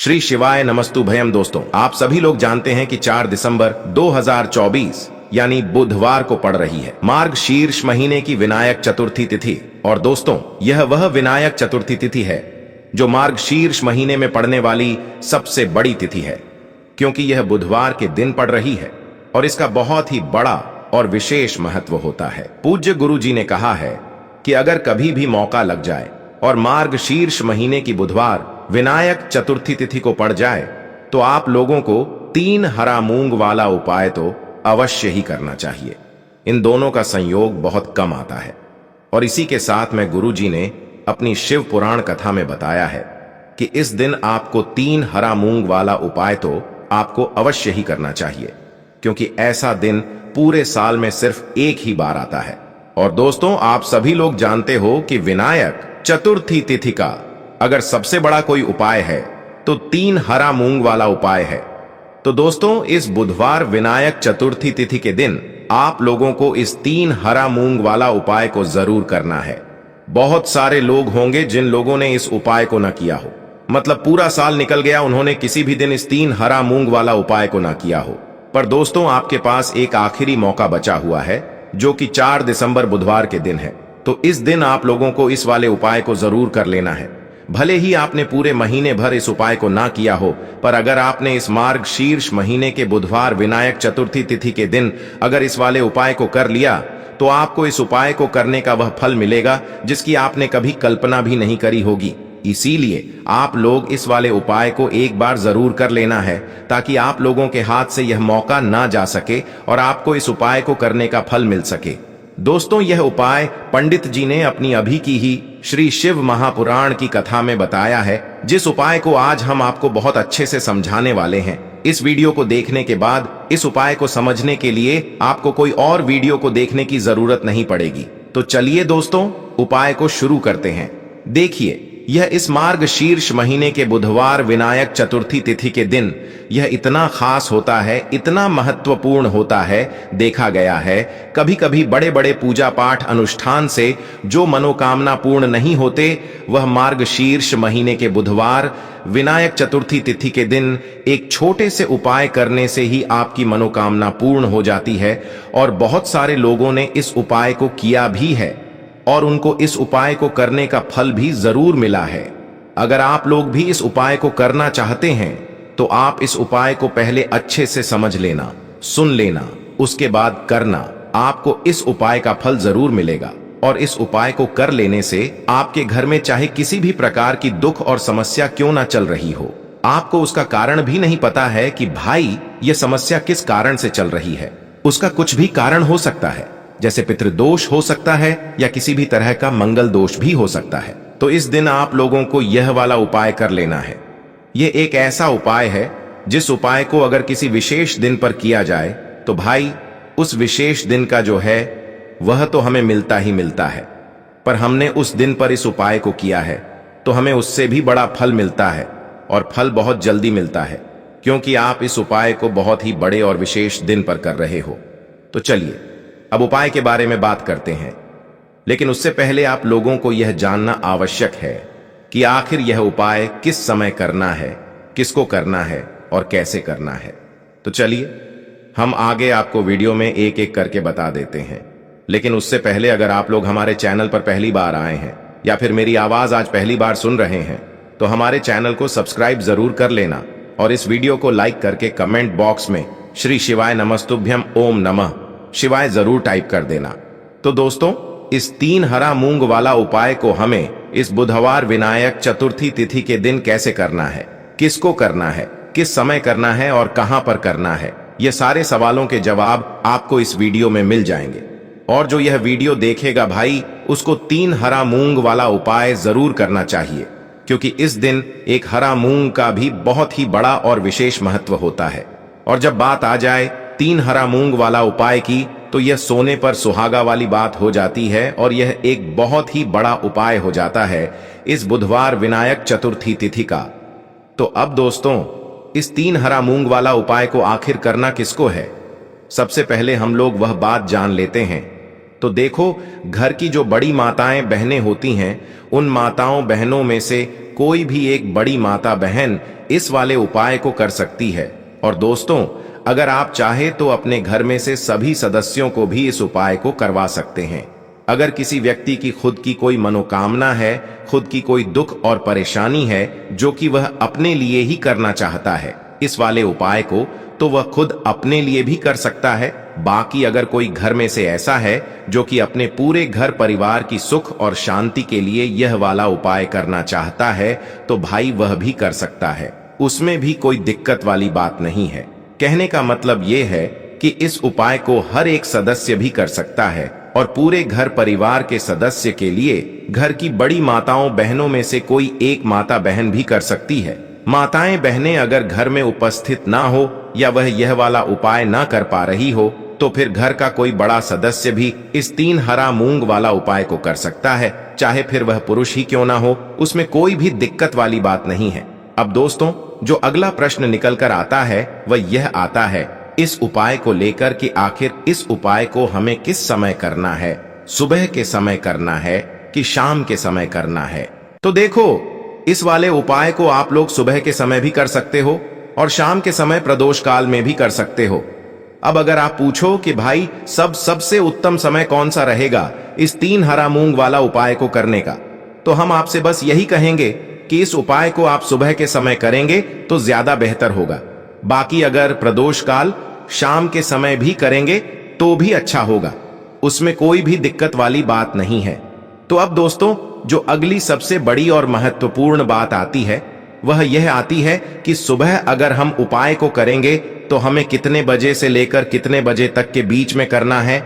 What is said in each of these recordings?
श्री शिवाय नमस्तुभयम। दोस्तों, आप सभी लोग जानते हैं कि 4 दिसंबर 2024 यानी बुधवार को पड़ रही है मार्गशीर्ष महीने की विनायक चतुर्थी तिथि। और दोस्तों, यह वह विनायक चतुर्थी तिथि है जो मार्गशीर्ष महीने में पड़ने वाली सबसे बड़ी तिथि है, क्योंकि यह बुधवार के दिन पड़ रही है और इसका बहुत ही बड़ा और विशेष महत्व होता है। पूज्य गुरु जी ने कहा है कि अगर कभी भी मौका लग जाए और मार्गशीर्ष महीने की बुधवार विनायक चतुर्थी तिथि को पड़ जाए तो आप लोगों को 3 हरा मूंग वाला उपाय तो अवश्य ही करना चाहिए। इन दोनों का संयोग बहुत कम आता है और इसी के साथ में गुरु जी ने अपनी शिव पुराण कथा में बताया है कि इस दिन आपको 3 हरा मूंग वाला उपाय तो आपको अवश्य ही करना चाहिए, क्योंकि ऐसा दिन पूरे साल में सिर्फ एक ही बार आता है। और दोस्तों, आप सभी लोग जानते हो कि विनायक चतुर्थी तिथि का अगर सबसे बड़ा कोई उपाय है तो 3 हरा मूंग वाला उपाय है। तो दोस्तों, इस बुधवार विनायक चतुर्थी तिथि के दिन आप लोगों को इस 3 हरा मूंग वाला उपाय को जरूर करना है। बहुत सारे लोग होंगे जिन लोगों ने इस उपाय को न किया हो, मतलब पूरा साल निकल गया, उन्होंने किसी भी दिन इस 3 हरा मूंग वाला उपाय को न किया हो। पर दोस्तों, आपके पास एक आखिरी मौका बचा हुआ है जो कि 4 दिसंबर बुधवार के दिन है। तो इस दिन आप लोगों को इस वाले उपाय को जरूर कर लेना है। भले ही आपने पूरे महीने भर इस उपाय को ना किया हो, पर अगर आपने इस मार्गशीर्ष महीने के बुधवार विनायक चतुर्थी तिथि के दिन अगर इस वाले उपाय को कर लिया तो आपको इस उपाय को करने का वह फल मिलेगा जिसकी आपने कभी कल्पना भी नहीं करी होगी। इसीलिए आप लोग इस वाले उपाय को एक बार जरूर कर लेना है, ताकि आप लोगों के हाथ से यह मौका ना जा सके और आपको इस उपाय को करने का फल मिल सके। दोस्तों, यह उपाय पंडित जी ने अपनी अभी की ही श्री शिव महापुराण की कथा में बताया है, जिस उपाय को आज हम आपको बहुत अच्छे से समझाने वाले हैं। इस वीडियो को देखने के बाद इस उपाय को समझने के लिए आपको कोई और वीडियो को देखने की जरूरत नहीं पड़ेगी। तो चलिए दोस्तों, उपाय को शुरू करते हैं। देखिए, यह इस मार्गशीर्ष महीने के बुधवार विनायक चतुर्थी तिथि के दिन यह इतना खास होता है, इतना महत्वपूर्ण होता है। देखा गया है कभी कभी बड़े बड़े पूजा पाठ अनुष्ठान से जो मनोकामना पूर्ण नहीं होते, वह मार्गशीर्ष महीने के बुधवार विनायक चतुर्थी तिथि के दिन एक छोटे से उपाय करने से ही आपकी मनोकामना पूर्ण हो जाती है। और बहुत सारे लोगों ने इस उपाय को किया भी है और उनको इस उपाय को करने का फल भी जरूर मिला है। अगर आप लोग भी इस उपाय को करना चाहते हैं तो आप इस उपाय को पहले अच्छे से समझ लेना, सुन लेना, उसके बाद करना। आपको इस उपाय का फल जरूर मिलेगा और इस उपाय को कर लेने से आपके घर में चाहे किसी भी प्रकार की दुख और समस्या क्यों ना चल रही हो, आपको उसका कारण भी नहीं पता है कि भाई ये समस्या किस कारण से चल रही है। उसका कुछ भी कारण हो सकता है, जैसे पितृदोष हो सकता है या किसी भी तरह का मंगल दोष भी हो सकता है। तो इस दिन आप लोगों को यह वाला उपाय कर लेना है। यह एक ऐसा उपाय है जिस उपाय को अगर किसी विशेष दिन पर किया जाए तो भाई उस विशेष दिन का जो है वह तो हमें मिलता ही मिलता है, पर हमने उस दिन पर इस उपाय को किया है तो हमें उससे भी बड़ा फल मिलता है और फल बहुत जल्दी मिलता है, क्योंकि आप इस उपाय को बहुत ही बड़े और विशेष दिन पर कर रहे हो। तो चलिए अब उपाय के बारे में बात करते हैं, लेकिन उससे पहले आप लोगों को यह जानना आवश्यक है कि आखिर यह उपाय किस समय करना है, किसको करना है और कैसे करना है। तो चलिए हम आगे आपको वीडियो में एक एक करके बता देते हैं। लेकिन उससे पहले अगर आप लोग हमारे चैनल पर पहली बार आए हैं या फिर मेरी आवाज आज पहली बार सुन रहे हैं तो हमारे चैनल को सब्सक्राइब जरूर कर लेना और इस वीडियो को लाइक करके कमेंट बॉक्स में श्री शिवाय नमस्तुभ्यम ओम नमः शिवाय जरूर टाइप कर देना। तो दोस्तों, इस 3 हरा मूंग वाला उपाय को हमें इस बुधवार विनायक चतुर्थी तिथि के दिन कैसे करना है, किसको करना है, किस समय करना है और कहां पर करना है, ये सारे सवालों के जवाब आपको इस वीडियो में मिल जाएंगे। और जो यह वीडियो देखेगा भाई, उसको 3 हरा मूंग वाला उपाय जरूर करना चाहिए, क्योंकि इस दिन एक हरा मूंग का भी बहुत ही बड़ा और विशेष महत्व होता है। और जब बात आ जाए 3 हरा मूंग वाला उपाय की, तो यह सोने पर सुहागा वाली बात हो जाती है और यह एक बहुत ही बड़ा उपाय हो जाता है इस बुधवार विनायक चतुर्थी तिथि का। तो अब दोस्तों, इस 3 हरा मूंग वाला उपाय को आखिर करना किसको है, सबसे पहले हम लोग वह बात जान लेते हैं। तो देखो, घर की जो बड़ी माताएं बहनें होती हैं, उन माताओं बहनों में से कोई भी एक बड़ी माता बहन इस वाले उपाय को कर सकती है। और दोस्तों, अगर आप चाहे तो अपने घर में से सभी सदस्यों को भी इस उपाय को करवा सकते हैं। अगर किसी व्यक्ति की खुद की कोई मनोकामना है, खुद की कोई दुख और परेशानी है जो कि वह अपने लिए ही करना चाहता है इस वाले उपाय को, तो वह खुद अपने लिए भी कर सकता है। बाकी अगर कोई घर में से ऐसा है जो कि अपने पूरे घर परिवार की सुख और शांति के लिए यह वाला उपाय करना चाहता है, तो भाई वह भी कर सकता है, उसमें भी कोई दिक्कत वाली बात नहीं है। कहने का मतलब यह है कि इस उपाय को हर एक सदस्य भी कर सकता है और पूरे घर परिवार के सदस्य के लिए घर की बड़ी माताओं बहनों में से कोई एक माता बहन भी कर सकती है। माताएं बहनें अगर घर में उपस्थित ना हो या वह यह वाला उपाय ना कर पा रही हो, तो फिर घर का कोई बड़ा सदस्य भी इस 3 हरा मूंग वाला उपाय को कर सकता है, चाहे फिर वह पुरुष ही क्यों ना हो, उसमें कोई भी दिक्कत वाली बात नहीं है। अब दोस्तों, जो अगला प्रश्न निकल कर आता है वह यह आता है इस उपाय को लेकर कि आखिर इस उपाय को हमें किस समय करना है, सुबह के समय करना है कि शाम के समय करना है। तो देखो, इस वाले उपाय को आप लोग सुबह के समय भी कर सकते हो और शाम के समय प्रदोष काल में भी कर सकते हो। अब अगर आप पूछो कि भाई सबसे उत्तम समय कौन सा रहेगा इस 3 हरा मूंग वाला उपाय को करने का, तो हम आपसे बस यही कहेंगे कि इस उपाय को आप सुबह के समय करेंगे तो ज्यादा बेहतर होगा। बाकी अगर प्रदोष काल शाम के समय भी करेंगे तो भी अच्छा होगा, उसमें कोई भी दिक्कत वाली बात नहीं है। तो अब दोस्तों, जो अगली सबसे बड़ी और महत्वपूर्ण बात आती है वह यह आती है कि सुबह अगर हम उपाय को करेंगे तो हमें कितने बजे से लेकर कितने बजे तक के बीच में करना है,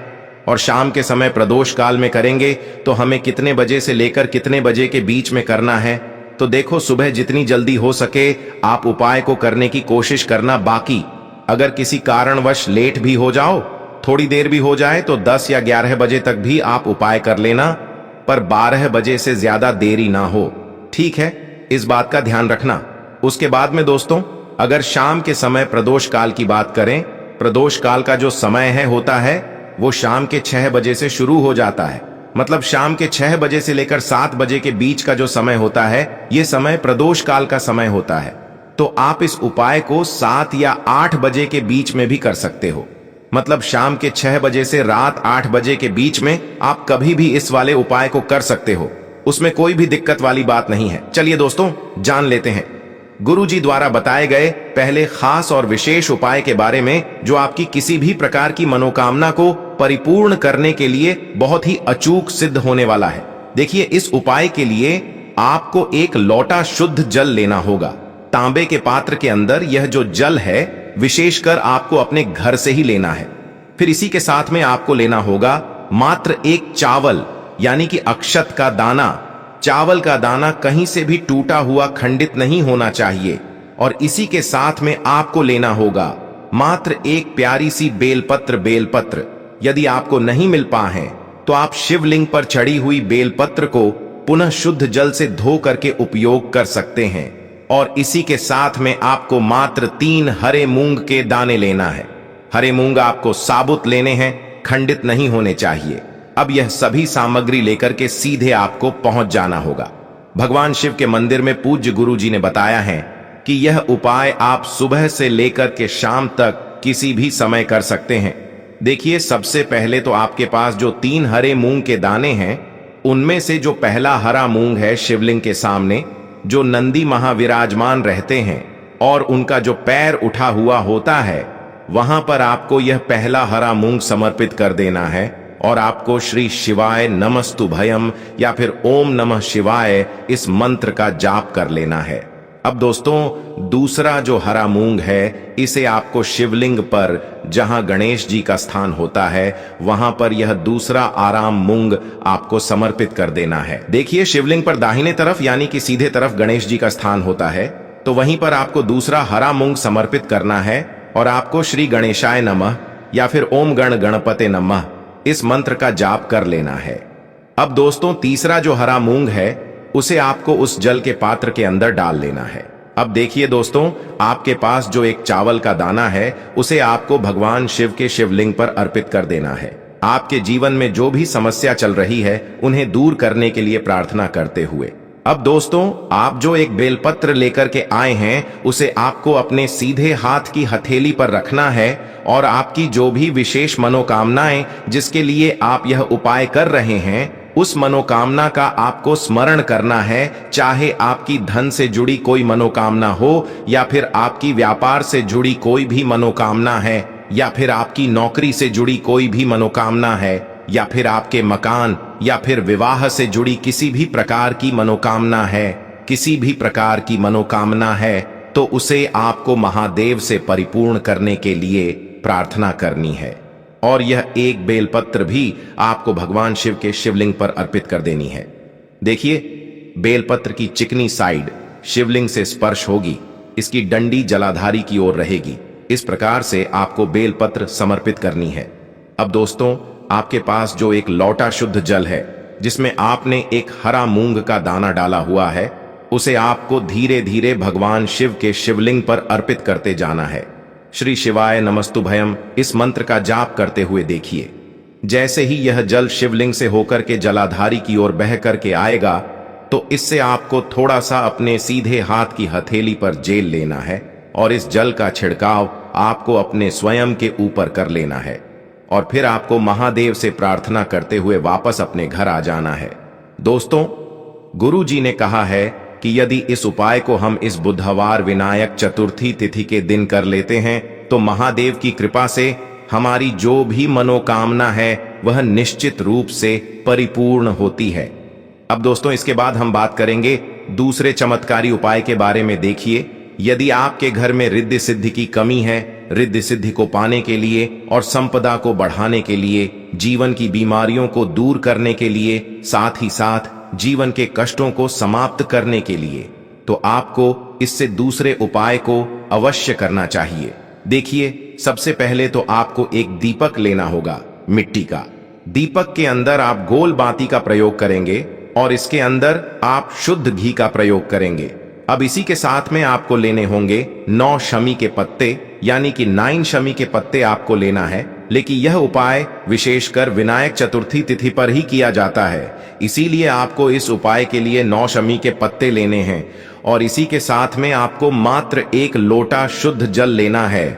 और शाम के समय प्रदोष काल में करेंगे तो हमें कितने बजे से लेकर कितने बजे के बीच में करना है। तो देखो, सुबह जितनी जल्दी हो सके आप उपाय को करने की कोशिश करना। बाकी अगर किसी कारणवश लेट भी हो जाओ, थोड़ी देर भी हो जाए, तो 10 या 11 बजे तक भी आप उपाय कर लेना, पर 12 बजे से ज्यादा देरी ना हो, ठीक है? इस बात का ध्यान रखना। उसके बाद में दोस्तों, अगर शाम के समय प्रदोष काल की बात करें, प्रदोष काल का जो समय होता है वो शाम के 6 बजे से शुरू हो जाता है। मतलब शाम के 6 बजे से लेकर 7 बजे के बीच का जो समय होता है, ये समय प्रदोष काल का समय होता है। तो आप इस उपाय को 7 या 8 बजे के बीच में भी कर सकते हो। मतलब शाम के 6 बजे से रात 8 बजे के बीच में आप कभी भी इस वाले उपाय को कर सकते हो, उसमें कोई भी दिक्कत वाली बात नहीं है। चलिए दोस्तों, जान लेते हैं गुरुजी द्वारा बताए गए पहले खास और विशेष उपाय के बारे में, जो आपकी किसी भी प्रकार की मनोकामना को परिपूर्ण करने के लिए बहुत ही अचूक सिद्ध होने वाला है। देखिए, इस उपाय के लिए आपको एक लोटा शुद्ध जल लेना होगा। तांबे के पात्र के अंदर यह जो जल है विशेषकर आपको अपने घर से ही लेना है। फिर इसी के साथ में आपको लेना होगा मात्र एक चावल यानी कि अक्षत का दाना। चावल का दाना कहीं से भी टूटा हुआ खंडित नहीं होना चाहिए। और इसी के साथ में आपको लेना होगा मात्र एक प्यारी सी बेलपत्र। यदि आपको नहीं मिल पाए तो आप शिवलिंग पर चढ़ी हुई बेलपत्र को पुनः शुद्ध जल से धो करके उपयोग कर सकते हैं। और इसी के साथ में आपको मात्र 3 हरे मूंग के दाने लेना है। हरे मूंग आपको साबुत लेने हैं, खंडित नहीं होने चाहिए। अब यह सभी सामग्री लेकर के सीधे आपको पहुंच जाना होगा। भगवान शिव के मंदिर में पूज्य गुरु जी ने बताया है कि यह उपाय आप सुबह से लेकर के शाम तक किसी भी समय कर सकते हैं। देखिए, सबसे पहले तो आपके पास जो 3 हरे मूंग के दाने हैं, उनमें से जो पहला हरा मूंग है शिवलिंग के सामने जो नंदी महाविराजमान रहते हैं और उनका जो पैर उठा हुआ होता है, वहां पर आपको यह पहला हरा मूंग समर्पित कर देना है और आपको श्री शिवाय नमस्तु भयम या फिर ओम नमः शिवाय इस मंत्र का जाप कर लेना है। अब दोस्तों, दूसरा जो हरा मूंग है, इसे आपको शिवलिंग पर जहां गणेश जी का स्थान होता है वहां पर यह दूसरा आराम मूंग आपको समर्पित कर देना है। देखिए, शिवलिंग पर दाहिने तरफ यानी कि सीधे तरफ गणेश जी का स्थान होता है, तो वहीं पर आपको दूसरा हरा मूंग समर्पित करना है और आपको श्री गणेशाय नमः या फिर ओम गण गणपते नमः इस मंत्र का जाप कर लेना है। अब दोस्तों, तीसरा जो हरा मूंग है उसे आपको उस जल के पात्र के अंदर डाल लेना है। अब देखिए दोस्तों, आपके पास जो एक चावल का दाना है उसे आपको भगवान शिव के शिवलिंग पर अर्पित कर देना है। आपके जीवन में जो भी समस्या चल रही है उन्हें दूर करने के लिए प्रार्थना करते हुए। अब दोस्तों, आप जो एक बेलपत्र लेकर के आए हैं उसे आपको अपने सीधे हाथ की हथेली पर रखना है और आपकी जो भी विशेष मनोकामनाएं जिसके लिए आप यह उपाय कर रहे हैं, उस मनोकामना का आपको स्मरण करना है। चाहे आपकी धन से जुड़ी कोई मनोकामना हो, या फिर आपकी व्यापार से जुड़ी कोई भी मनोकामना है, या फिर आपकी नौकरी से जुड़ी कोई भी मनोकामना है, या फिर आपके मकान या फिर विवाह से जुड़ी किसी भी प्रकार की मनोकामना है, किसी भी प्रकार की मनोकामना है, तो उसे आपको महादेव से परिपूर्ण करने के लिए प्रार्थना करनी है। और यह एक बेलपत्र भी आपको भगवान शिव के शिवलिंग पर अर्पित कर देनी है। देखिए, बेलपत्र की चिकनी साइड शिवलिंग से स्पर्श होगी, इसकी डंडी जलाधारी की ओर रहेगी। इस प्रकार से आपको बेलपत्र समर्पित करनी है। अब दोस्तों, आपके पास जो एक लोटा शुद्ध जल है जिसमें आपने एक हरा मूंग का दाना डाला हुआ है, उसे आपको धीरे धीरे भगवान शिव के शिवलिंग पर अर्पित करते जाना है। श्री शिवाय नमस्तुभयम इस मंत्र का जाप करते हुए देखिए। जैसे ही यह जल शिवलिंग से होकर के जलाधारी की ओर बह करके आएगा, तो इससे आपको थोड़ा सा अपने सीधे हाथ की हथेली पर जेल लेना है और इस जल का छिड़काव आपको अपने स्वयं के ऊपर कर लेना है। और फिर आपको महादेव से प्रार्थना करते हुए वापस अपने घर आ जाना है। दोस्तों, गुरु जी ने कहा है कि यदि इस उपाय को हम इस बुधवार विनायक चतुर्थी तिथि के दिन कर लेते हैं, तो महादेव की कृपा से हमारी जो भी मनोकामना है वह निश्चित रूप से परिपूर्ण होती है। अब दोस्तों, इसके बाद हम बात करेंगे दूसरे चमत्कारी उपाय के बारे में। देखिए, यदि आपके घर में रिद्धि सिद्धि की कमी है, रिद्धि सिद्धि को पाने के लिए और संपदा को बढ़ाने के लिए, जीवन की बीमारियों को दूर करने के लिए, साथ ही साथ जीवन के कष्टों को समाप्त करने के लिए, तो आपको इससे दूसरे उपाय को अवश्य करना चाहिए। देखिए, सबसे पहले तो आपको एक दीपक लेना होगा, मिट्टी का। दीपक के अंदर आप गोल बाती का प्रयोग करेंगे और इसके अंदर आप शुद्ध घी का प्रयोग करेंगे। अब इसी के साथ में आपको लेने होंगे 9 शमी के पत्ते, यानी कि 9 शमी के पत्ते आपको लेना है। लेकिन यह उपाय विशेषकर विनायक चतुर्थी तिथि पर ही किया जाता है, इसीलिए आपको इस उपाय के लिए 9 शमी के पत्ते लेने हैं। और इसी के साथ में आपको मात्र 1 लोटा शुद्ध जल लेना है।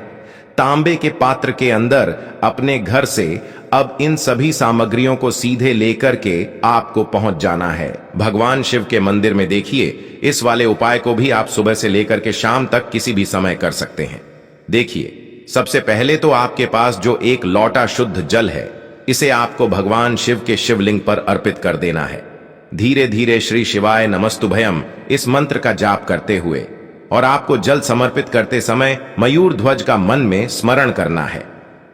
तांबे के पात्र के अंदर अपने घर से अब इन सभी सामग्रियों को सीधे लेकर के आपको पहुंच जाना है भगवान शिव के मंदिर में। देखिए, इस वाले उपाय को भी आप सुबह से लेकर के शाम तक किसी भी समय कर सकते हैं। देखिए, सबसे पहले तो आपके पास जो 1 लोटा शुद्ध जल है, इसे आपको भगवान शिव के शिवलिंग पर अर्पित कर देना है। धीरे धीरे श्री शिवाय नमस्तुभयम इस मंत्र का जाप करते हुए, और आपको जल समर्पित करते समय मयूर ध्वज का मन में स्मरण करना है।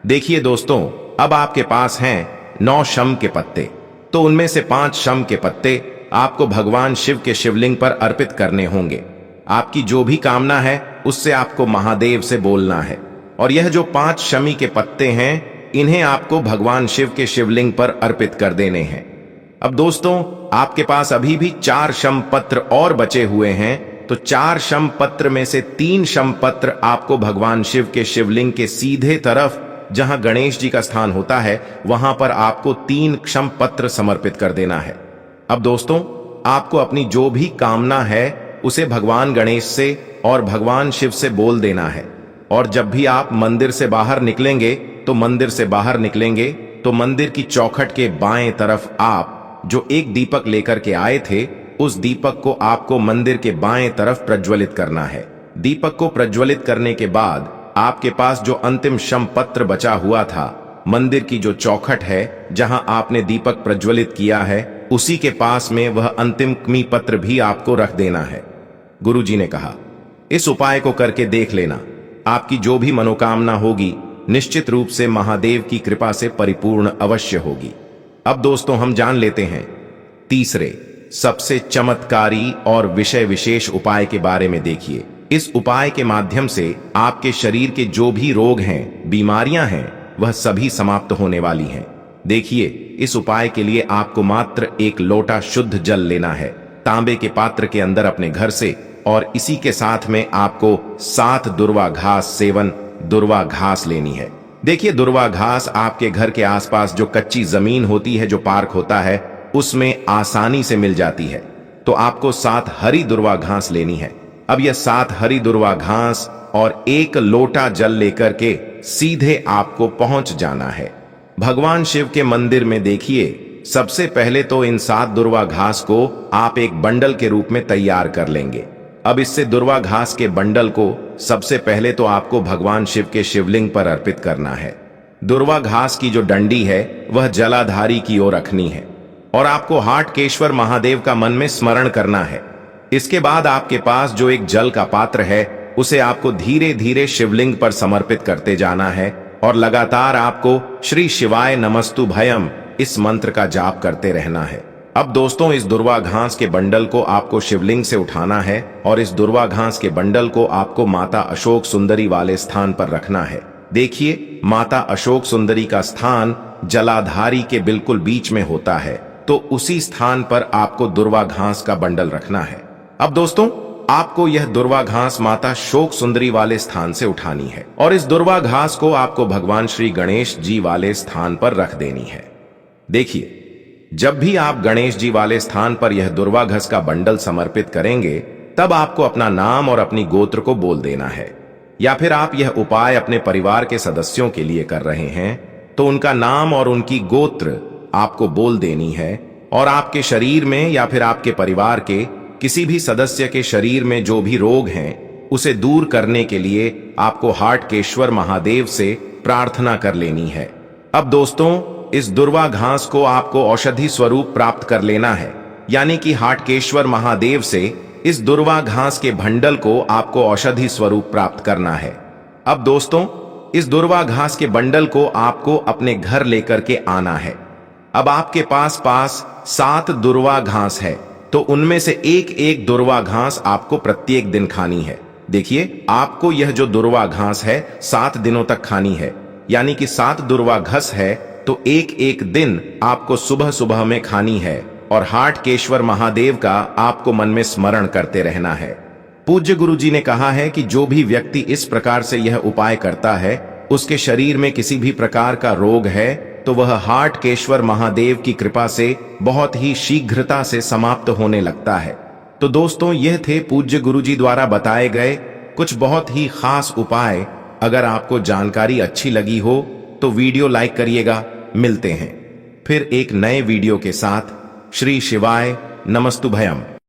देखिए दोस्तों, अब आपके पास हैं 9 शम के पत्ते, तो उनमें से 5 शम के पत्ते आपको भगवान शिव के शिवलिंग पर अर्पित करने होंगे। आपकी जो भी कामना है उससे आपको महादेव से बोलना है। और यह जो 5 शमी के पत्ते हैं, इन्हें आपको भगवान शिव के शिवलिंग पर अर्पित कर देने हैं। अब दोस्तों, आपके पास अभी भी 4 शम पत्र और बचे हुए हैं, तो 4 शम पत्र में से 3 शम पत्र आपको भगवान शिव के शिवलिंग के सीधे तरफ, जहां गणेश जी का स्थान होता है, वहां पर आपको 3 क्षम पत्र समर्पित कर देना है। अब दोस्तों, आपको अपनी जो भी कामना है उसे भगवान गणेश से और भगवान शिव से बोल देना है। और जब भी आप मंदिर से बाहर निकलेंगे, तो मंदिर की चौखट के बाएं तरफ आप जो एक दीपक लेकर के आए थे, उस दीपक को आपको मंदिर के बाएं तरफ प्रज्वलित करना है। दीपक को प्रज्वलित करने के बाद आपके पास जो अंतिम शम पत्र बचा हुआ था, मंदिर की जो चौखट है जहां आपने दीपक प्रज्वलित किया है, उसी के पास में वह अंतिम कमी पत्र भी आपको रख देना है। गुरुजी ने कहा, इस उपाय को करके देख लेना, आपकी जो भी मनोकामना होगी निश्चित रूप से महादेव की कृपा से परिपूर्ण अवश्य होगी। अब दोस्तों, हम जान लेते हैं तीसरे सबसे चमत्कारी और विषय विशेष उपाय के बारे में। देखिए, इस उपाय के माध्यम से आपके शरीर के जो भी रोग हैं, बीमारियां हैं, वह सभी समाप्त होने वाली हैं। देखिए, इस उपाय के लिए आपको मात्र 1 लोटा शुद्ध जल लेना है, तांबे के पात्र के अंदर अपने घर से, और इसी के साथ में आपको 7 दुर्वा घास लेनी है। देखिए, दुर्वा घास आपके घर के आसपास जो कच्ची जमीन होती है, जो पार्क होता है, उसमें आसानी से मिल जाती है। तो आपको 7 हरी दुर्वा घास लेनी है। अब यह 7 हरी दुर्वा घास और 1 लोटा जल लेकर के सीधे आपको पहुंच जाना है भगवान शिव के मंदिर में। देखिए, सबसे पहले तो इन 7 दुर्वा घास को आप एक बंडल के रूप में तैयार कर लेंगे। अब इससे दुर्वा घास के बंडल को सबसे पहले तो आपको भगवान शिव के शिवलिंग पर अर्पित करना है। दुर्वा घास की जो डंडी है वह जलाधारी की ओर रखनी है और आपको हाटकेश्वर महादेव का मन में स्मरण करना है। इसके बाद आपके पास जो एक जल का पात्र है उसे आपको धीरे धीरे शिवलिंग पर समर्पित करते जाना है और लगातार आपको श्री शिवाय नमस्तु भयम इस मंत्र का जाप करते रहना है। अब दोस्तों, इस दुर्वा घास के बंडल को आपको शिवलिंग से उठाना है और इस दुर्वा घास के बंडल को आपको माता अशोक सुंदरी वाले स्थान पर रखना है। देखिए, माता अशोक सुंदरी का स्थान जलाधारी के बिल्कुल बीच में होता है, तो उसी स्थान पर आपको दुर्वा घास का बंडल रखना है। अब दोस्तों, आपको यह दुर्वा घास माता शोक सुंदरी वाले स्थान से उठानी है और इस दुर्वा घास को आपको भगवान श्री गणेश जी वाले स्थान पर रख देनी है। देखिए, जब भी आप गणेश जी वाले स्थान पर यह दुर्वा घास का बंडल समर्पित करेंगे, तब आपको अपना नाम और अपनी गोत्र को बोल देना है। या फिर आप यह उपाय अपने परिवार के सदस्यों के लिए कर रहे हैं तो उनका नाम और उनकी गोत्र आपको बोल देनी है और आपके शरीर में या फिर आपके परिवार के किसी भी सदस्य के शरीर में जो भी रोग हैं उसे दूर करने के लिए आपको हाटकेश्वर महादेव से प्रार्थना कर लेनी है। अब दोस्तों, इस दुर्वा घास को आपको औषधि स्वरूप प्राप्त कर लेना है, यानी कि हाटकेश्वर महादेव से इस दुर्वा घास के बंडल को आपको औषधि स्वरूप प्राप्त करना है। अब दोस्तों, इस दुर्वा घास के बंडल को आपको अपने घर लेकर के आना है। अब आपके पास 7 दुर्वा घास है, तो उनमें से एक एक दुर्वा घास आपको प्रत्येक दिन खानी है। देखिए, आपको यह जो दुर्वा घास है 7 दिनों तक खानी है, यानी कि 7 दुर्वा घास है तो एक एक दिन आपको सुबह सुबह में खानी है और हाटकेश्वर महादेव का आपको मन में स्मरण करते रहना है। पूज्य गुरु जी ने कहा है कि जो भी व्यक्ति इस प्रकार से यह उपाय करता है, उसके शरीर में किसी भी प्रकार का रोग है तो वह हाटकेश्वर महादेव की कृपा से बहुत ही शीघ्रता से समाप्त होने लगता है। तो दोस्तों, यह थे पूज्य गुरु जी द्वारा बताए गए कुछ बहुत ही खास उपाय। अगर आपको जानकारी अच्छी लगी हो तो वीडियो लाइक करिएगा। मिलते हैं फिर एक नए वीडियो के साथ। श्री शिवाय नमस्तु भयम।